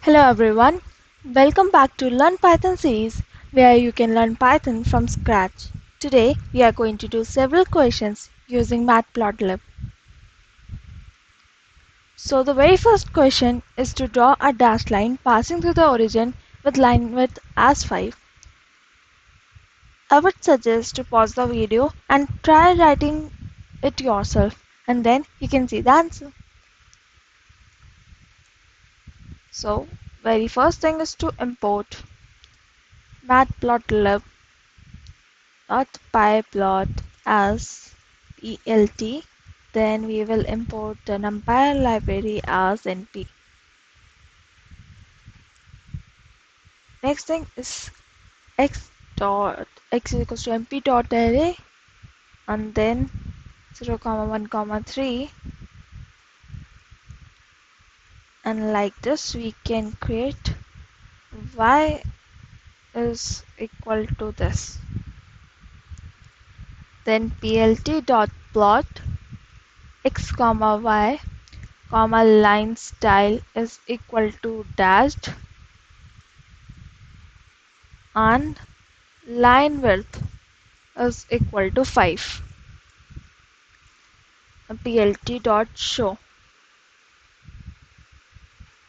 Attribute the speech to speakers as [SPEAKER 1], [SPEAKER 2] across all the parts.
[SPEAKER 1] Hello everyone, welcome back to Learn Python series where you can learn Python from scratch. Today we are going to do several questions using Matplotlib. So the very first question is to draw a dashed line passing through the origin with line width as 5. I would suggest to pause the video and try writing it yourself and then you can see the answer. So very first thing is to import Matplotlib .pyplot as plt, then we will import the numpy library as np. Next thing is x is equals to mp dot array and then 0, 1, 3, and like this we can create y is equal to this. Then plt dot plot x comma y comma line style is equal to dashed and line width is equal to 5. plt.show.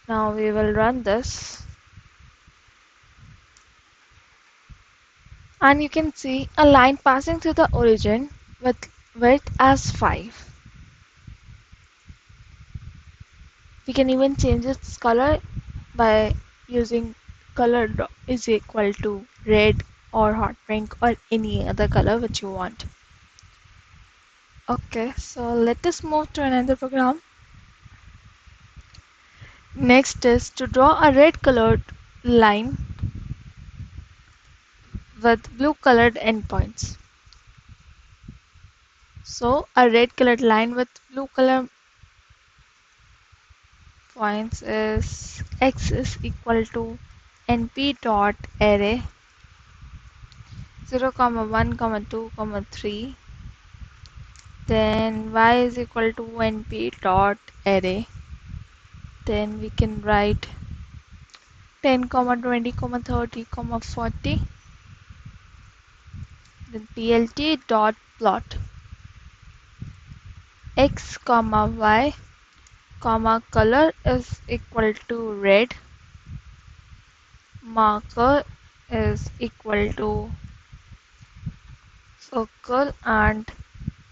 [SPEAKER 1] Now we will run this and you can see a line passing through the origin with width as 5. We can even change its color by using color is equal to red or hot pink or any other color which you want. Okay, so let us move to another program. Next is to draw a red colored line with blue colored endpoints. So a red colored line with blue color points is x is equal to np dot array 0, 1, 2, 3. Then y is equal to np dot array. Then we can write 10, 20, 30, 40. Then plt dot plot x comma y comma color is equal to red, marker is equal to circle, and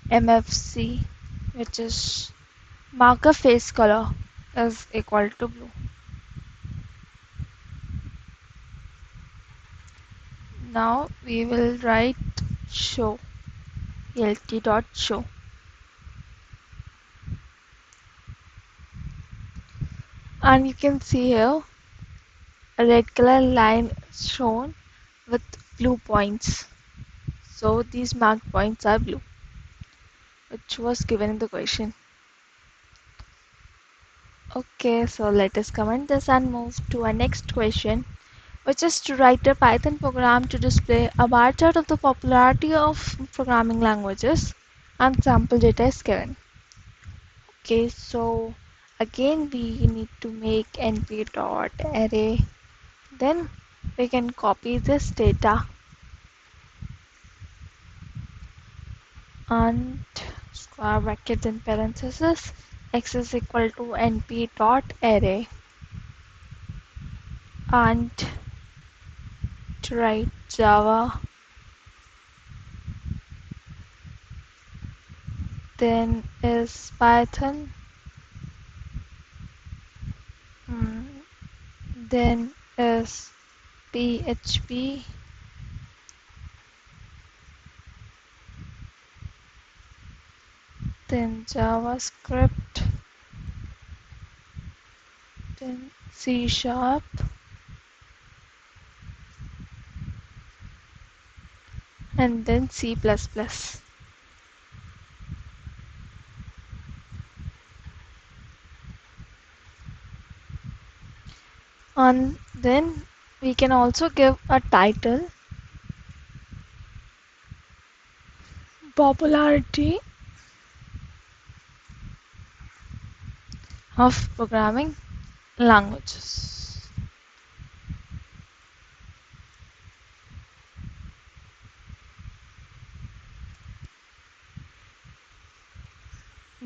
[SPEAKER 1] MFC, which is marker face color, is equal to blue. Now we will write show lt.show. And you can see here a red color line is shown with blue points. So these marked points are blue, which was given in the question. Okay, so let us comment this and move to our next question, which is to write a Python program to display a bar chart of the popularity of programming languages and sample data is given. Okay, so again we need to make np.array. Then we can copy this data and square brackets and parentheses x is equal to np.array and to write Java, then is Python, then is PHP, then JavaScript, then C Sharp, and then C++. And then we can also give a title, popularity of programming languages.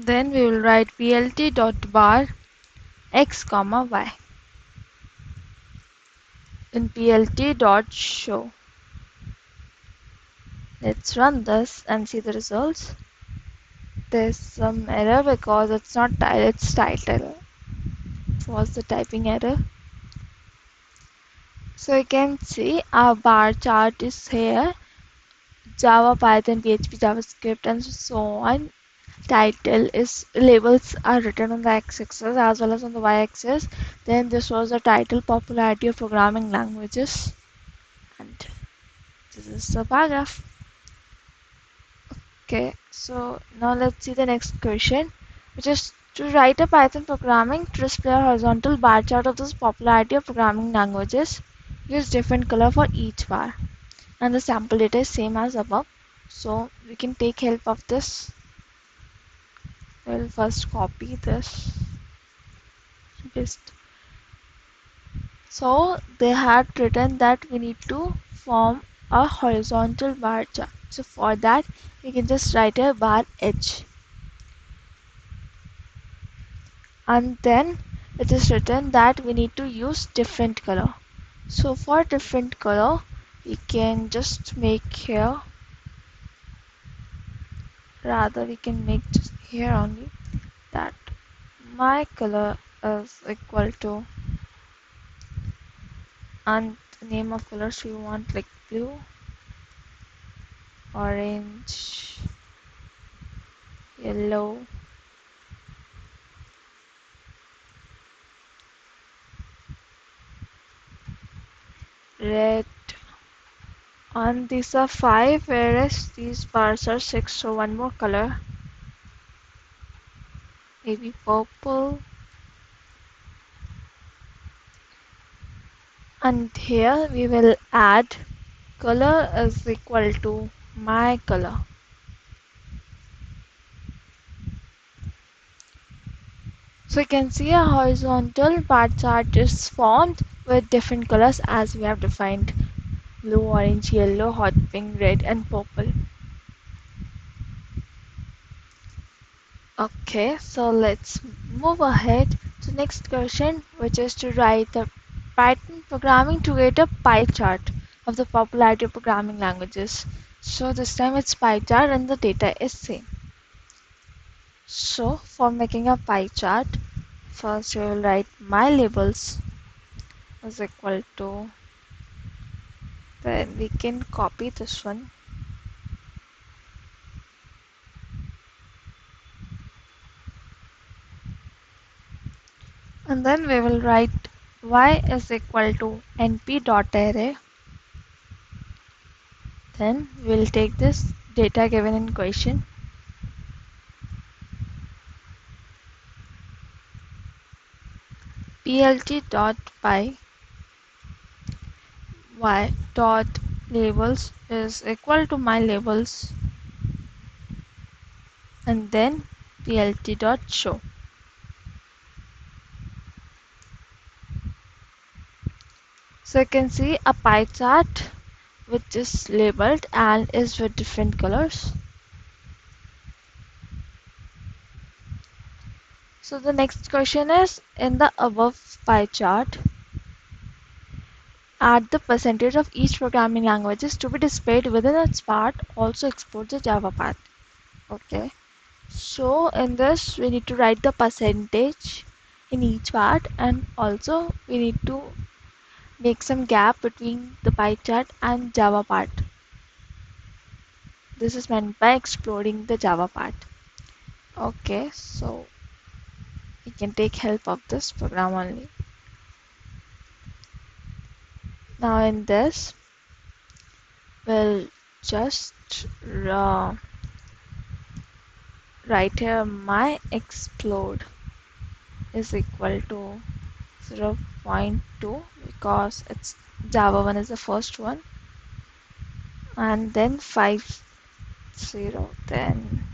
[SPEAKER 1] Then we will write plt.bar x comma y in plt.show. Let's run this and see the results. There's some error because it's not title, it's title. It was the typing error. So you can see our bar chart is here. Java, Python, PHP, JavaScript, and so on. Title is labels are written on the x-axis as well as on the y-axis. Then this was the title, popularity of programming languages, and this is the paragraph. Okay, so now let's see the next question, which is to write a Python programming to display a horizontal bar chart of this popularity of programming languages. Use different color for each bar, and the sample data is same as above. So we can take help of this. We'll first copy this. Paste. So they had written that we need to form a horizontal bar chart. So for that, we can just write a bar h. And then it is written that we need to use different color. So for different color, we can just make here, rather we can make just here only, that my color is equal to, and the name of colors we want like blue, orange, yellow, red, and these are 5 whereas these bars are 6, so one more color, maybe purple, and here we will add color is equal to my color. So you can see a horizontal bar chart is formed with different colors as we have defined: blue, orange, yellow, hot pink, red, and purple. Okay, so let's move ahead to the next question, which is to write the Python programming to create a pie chart of the popularity of programming languages. So this time it's pie chart and the data is same. So for making a pie chart, first we will write my labels is equal to, then we can copy this one, and then we will write y is equal to np.array. Then we will take this data given in question, plt.py y dot labels is equal to my labels, and then plt.show. So you can see a pie chart which is labeled and is with different colors. So the next question is, in the above pie chart, add the percentage of each programming languages to be displayed within its part, also export the Java path. Okay, so in this we need to write the percentage in each part, and also we need to make some gap between the pie chart and Java part. This is meant by exploring the Java part. Okay, so you can take help of this program only. Now in this, we'll just write here my explode is equal to 0.2 because it's Java 1 is the first one, and then 50, then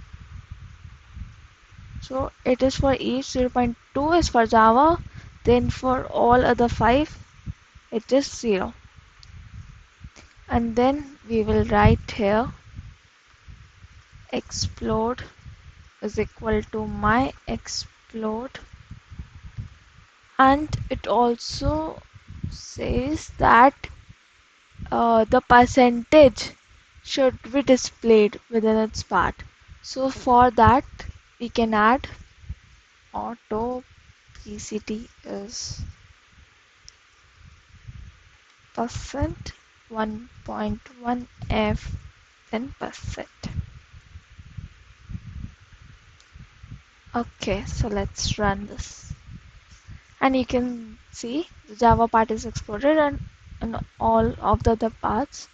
[SPEAKER 1] so it is for each. 0.2 is for Java, then for all other 5 it is 0, and then we will write here explode is equal to my explode, and it also says that the percentage should be displayed within its part. So for that we can add auto PCT is percent 1.1 F then percent. Okay, so let's run this. And you can see the Java part is exploded, and all of the other parts,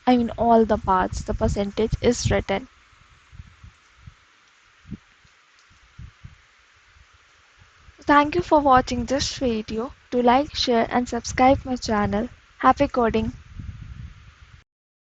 [SPEAKER 1] I mean all the parts, the percentage is written. Thank you for watching this video. Do like, share and subscribe my channel. Happy coding!